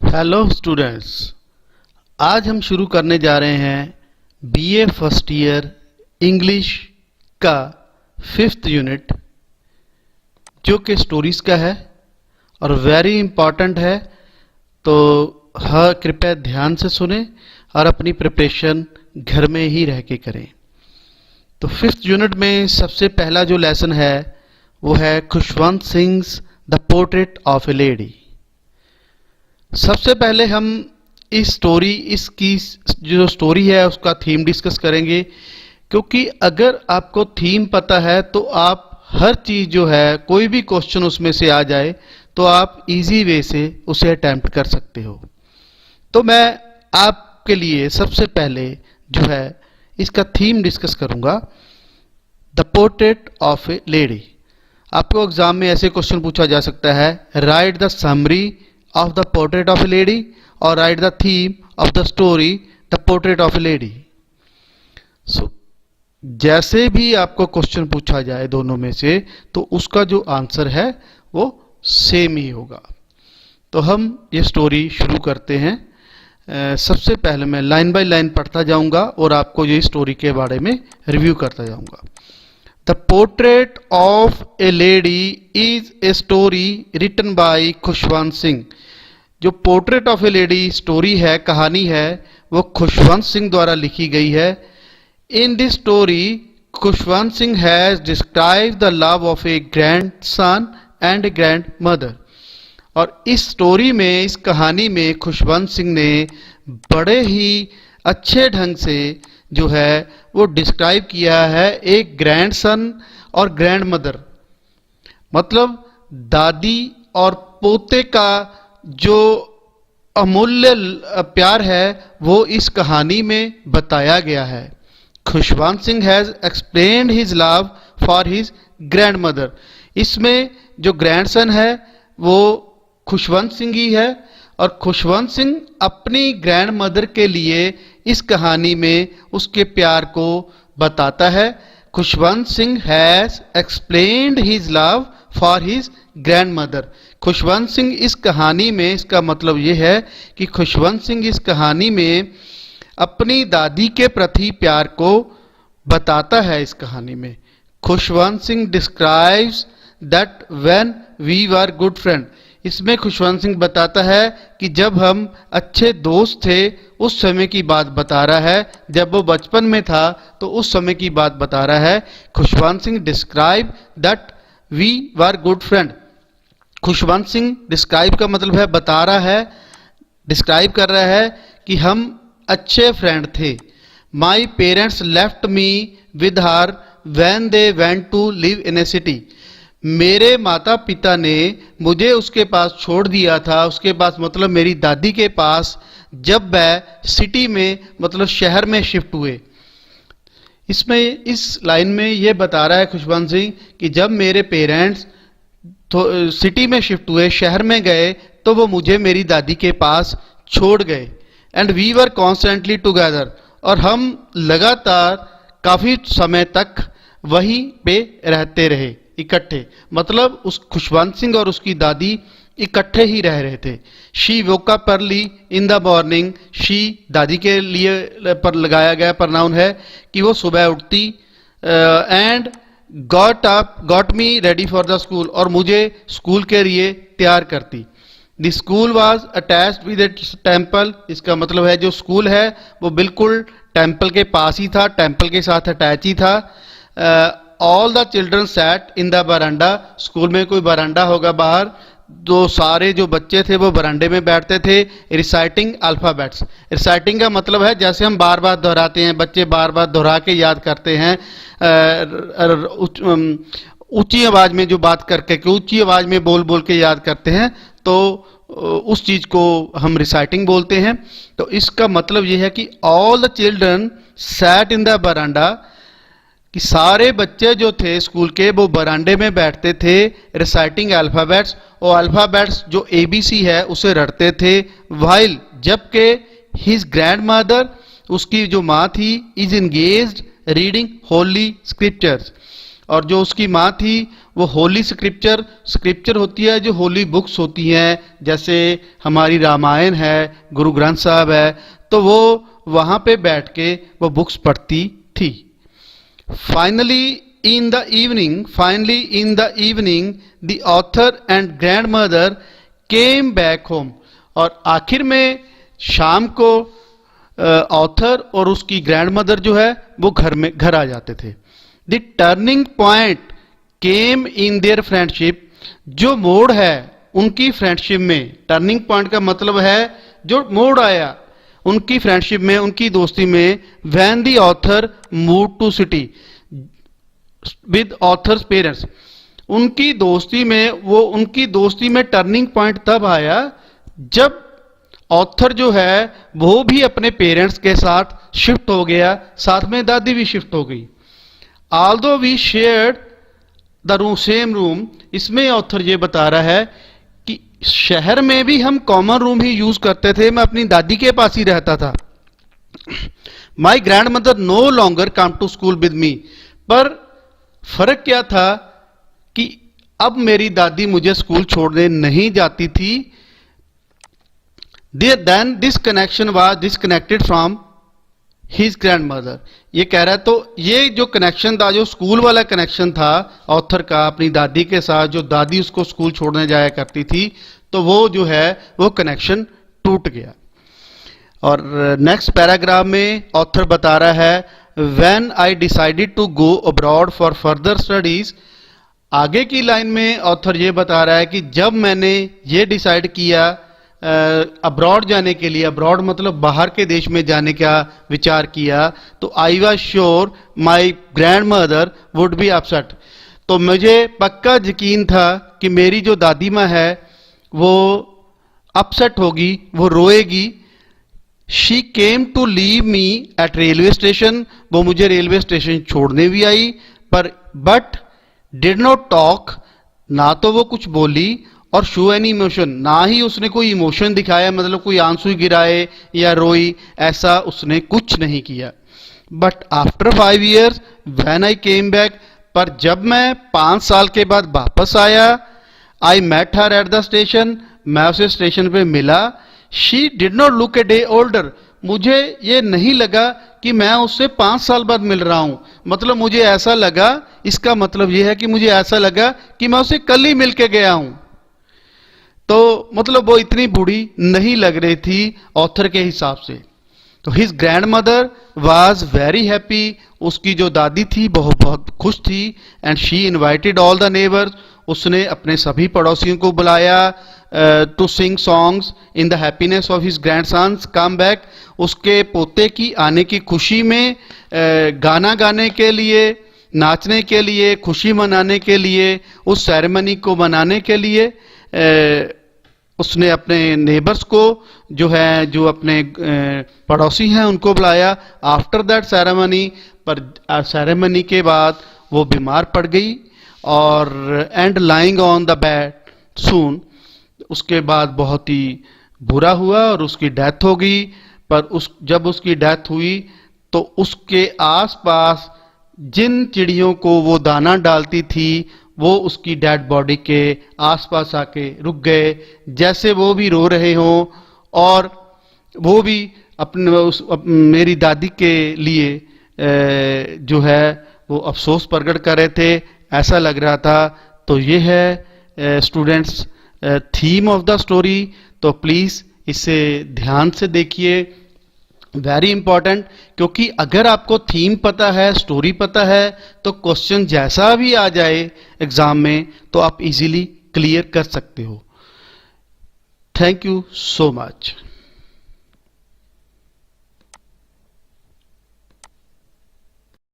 Hello students, आज हम शुरू करने जा रहे हैं बीए फर्स्ट ईयर इंग्लिश का 5th यूनिट, जो कि स्टोरीज का है और वेरी इम्पॉर्टेंट है। तो हाँ, कृपया ध्यान से सुने और अपनी प्रिपरेशन घर में ही रह के करें। तो 5th यूनिट में सबसे पहला जो लेसन है वो है Khushwant Singh the portrait of a lady. सबसे पहले हम इसकी जो स्टोरी है उसका थीम डिस्कस करेंगे, क्योंकि अगर आपको थीम पता है तो आप हर चीज़ जो है, कोई भी क्वेश्चन उसमें से आ जाए तो आप इजी वे से उसे अटेम्प्ट कर सकते हो। तो मैं आपके लिए सबसे पहले जो है इसका थीम डिस्कस करूंगा, the portrait of a lady. आपको एग्जाम में ऐसे क्वेश्चन पूछा जा सकता है, right the summary of the portrait of a lady or write the theme of the story the portrait of a lady। so जैसे भी आपको क्वेश्चन पूछा जाए दोनों में से, तो उसका जो आंसर है वो सेम ही होगा। तो हम ये स्टोरी शुरू करते हैं। सबसे पहले मैं लाइन बाय लाइन पढ़ता जाऊंगा और आपको ये स्टोरी के बारे में रिव्यू करता जाऊंगा। The portrait of a lady is a story written by Khushwant Singh. जो portrait of a lady story है, कहानी है, वो खुशवंत सिंह द्वारा लिखी गई है। In this story Khushwant Singh has describe the love of A grand son and A grand mother. और इस स्टोरी में, इस कहानी में खुशवंत सिंह ने बड़े ही अच्छे ढंग से जो है वो डिस्क्राइब किया है एक ग्रैंड सन और ग्रैंड मदर, मतलब दादी और पोते का जो अमूल्य प्यार है वो इस कहानी में बताया गया है। Khushwant Singh has explained his love for his grand mother. इसमें जो ग्रैंड सन है वो खुशवंत सिंह ही है, और खुशवंत सिंह अपनी ग्रैंड मदर के लिए इस कहानी में उसके प्यार को बताता है। Khushwant Singh has explained his love for his grand mother. Khushwant Singh इस कहानी में, इसका मतलब यह है कि खुशवंत सिंह इस कहानी में अपनी दादी के प्रति प्यार को बताता है। इस कहानी में Khushwant Singh describes that when we were good friend. इसमें खुशवंत सिंह बताता है कि जब हम अच्छे दोस्त थे उस समय की बात बता रहा है। जब वो बचपन में था तो उस समय की बात बता रहा है। Khushwant Singh describe that we were good friend. Khushwant Singh describe का मतलब है बता रहा है, डिस्क्राइब कर रहा है कि हम अच्छे फ्रेंड थे। My parents left me with her when they went to live in a city. मेरे माता पिता ने मुझे उसके पास छोड़ दिया था, उसके पास मतलब मेरी दादी के पास, जब वह सिटी में मतलब शहर में शिफ्ट हुए। इसमें इस लाइन में यह बता रहा है खुशवंत सिंह कि जब मेरे पेरेंट्स तो सिटी में शिफ्ट हुए, शहर में गए, तो वो मुझे मेरी दादी के पास छोड़ गए। And we were constantly together. और हम लगातार काफ़ी समय तक वहीं पे रहते रहे, इकट्ठे। मतलब उस खुशवंत सिंह और उसकी दादी इकट्ठे ही रह रहे थे। She woke up early in the morning. She दादी के लिए पर लगाया गया प्रनाउन है कि वो सुबह उठती। And got me ready for the school. और मुझे स्कूल के लिए तैयार करती। The school was attached with A temple. इसका मतलब है जो स्कूल है वो बिल्कुल टेम्पल के पास ही था, टेम्पल के साथ अटैच ही था। All the children sat in the veranda. School में कोई बरांडा होगा बाहर, तो सारे जो बच्चे थे वो बरांडे में बैठते थे। Reciting alphabets. रिसाइटिंग का मतलब है जैसे हम बार बार दोहराते हैं, बच्चे बार बार दोहरा के याद करते हैं, ऊंची आवाज़ में जो बात करके, ऊंची आवाज़ में बोल बोल के याद करते हैं, तो उस चीज़ को हम रिसाइटिंग बोलते हैं। तो इसका मतलब ये है कि all the children sat in the veranda, कि सारे बच्चे जो थे स्कूल के वो बरांडे में बैठते थे। रिसाइटिंग अल्फ़ाबेट्स, और अल्फ़ाबेट्स जो ABC है उसे रटते थे। वाइल, जबकि हिज ग्रैंड मदर, उसकी जो माँ थी, is engaged reading Holi scriptures. और जो उसकी माँ थी वो होली स्क्रिप्चर स्क्रिप्चर होती है, जो होली बुक्स होती हैं, जैसे हमारी रामायण है, गुरु ग्रंथ साहब है, तो वो वहाँ पे बैठ के वो बुक्स पढ़ती थी। Finally in the evening the author and grandmother came back home. और आखिर में शाम को ऑथर और उसकी ग्रैंडमदर जो है वो घर आ जाते थे। The turning point came in their friendship. जो मोड़ है उनकी फ्रेंडशिप में, टर्निंग पॉइंट का मतलब है जो मोड़ आया उनकी फ्रेंडशिप में, उनकी दोस्ती में, when the author move to city with author's parents. उनकी दोस्ती में टर्निंग पॉइंट तब आया जब ऑथर जो है वो भी अपने पेरेंट्स के साथ शिफ्ट हो गया, साथ में दादी भी शिफ्ट हो गई। Although we shared the same room, इसमें ऑथर ये बता रहा है कि शहर में भी हम कॉमन रूम ही यूज करते थे, मैं अपनी दादी के पास ही रहता था। My grandmother no longer come to school with me. पर फर्क क्या था कि अब मेरी दादी मुझे स्कूल छोड़ने नहीं जाती थी। Then this connection was disconnected from his grandmother. ये कह रहा है, तो ये जो कनेक्शन था, जो स्कूल वाला कनेक्शन था ऑथर का अपनी दादी के साथ, जो दादी उसको स्कूल छोड़ने जाया करती थी, तो वो जो है वो कनेक्शन टूट गया। और नेक्स्ट पैराग्राफ में ऑथर बता रहा है, when I decided to go abroad for further studies. आगे की लाइन में ऑथर ये बता रहा है कि जब मैंने ये डिसाइड किया अब्रॉड जाने के लिए, अब्रॉड मतलब बाहर के देश में जाने का विचार किया, तो I was sure my grand mother would be upset. तो मुझे पक्का यकीन था कि मेरी जो दादी माँ है वो अपसेट होगी, वो रोएगी। She came to leave me at railway station. वो मुझे रेलवे स्टेशन छोड़ने भी आई, पर बट डिड नॉट टॉक, ना तो वो कुछ बोली, और शो एनी इमोशन, ना ही उसने कोई इमोशन दिखाया, मतलब कोई आंसू गिराए या रोई, ऐसा उसने कुछ नहीं किया। But after 5 years when I came back, पर जब मैं 5 साल के बाद वापस आया, I met her at the station, मैं उसे स्टेशन पे मिला। She did not look a day older. मुझे ये नहीं लगा कि मैं उससे 5 साल बाद मिल रहा हूं, मतलब मुझे ऐसा लगा, इसका मतलब यह है कि मुझे ऐसा लगा कि मैं उसे कल ही मिल के गया हूं। तो मतलब वो इतनी बूढ़ी नहीं लग रही थी ऑथर के हिसाब से। तो his grandmother was very happy. उसकी जो दादी थी बहुत खुश थी। And she invited all the neighbours. उसने अपने सभी पड़ोसियों को बुलाया to sing songs in the happiness of his grandsons come back. उसके पोते की आने की खुशी में गाना गाने के लिए, नाचने के लिए, खुशी मनाने के लिए, उस सेरेमनी को मनाने के लिए उसने अपने नेबर्स को जो है, जो अपने पड़ोसी हैं, उनको बुलाया। आफ्टर दैट सेरेमनी, पर सेरेमनी के बाद वो बीमार पड़ गई और and lying on the bed soon. उसके बाद बहुत ही बुरा हुआ और उसकी डेथ हो गई। पर जब उसकी डेथ हुई तो उसके आसपास जिन चिड़ियों को वो दाना डालती थी वो उसकी डेड बॉडी के आसपास आके रुक गए, जैसे वो भी रो रहे हों और वो भी मेरी दादी के लिए जो है वो अफसोस प्रकट कर रहे थे, ऐसा लग रहा था। तो ये है students theme of the story. तो प्लीज इसे ध्यान से देखिए, वेरी इंपॉर्टेंट, क्योंकि अगर आपको थीम पता है, स्टोरी पता है, तो क्वेश्चन जैसा भी आ जाए एग्जाम में तो आप इजीली क्लियर कर सकते हो। Thank you so much.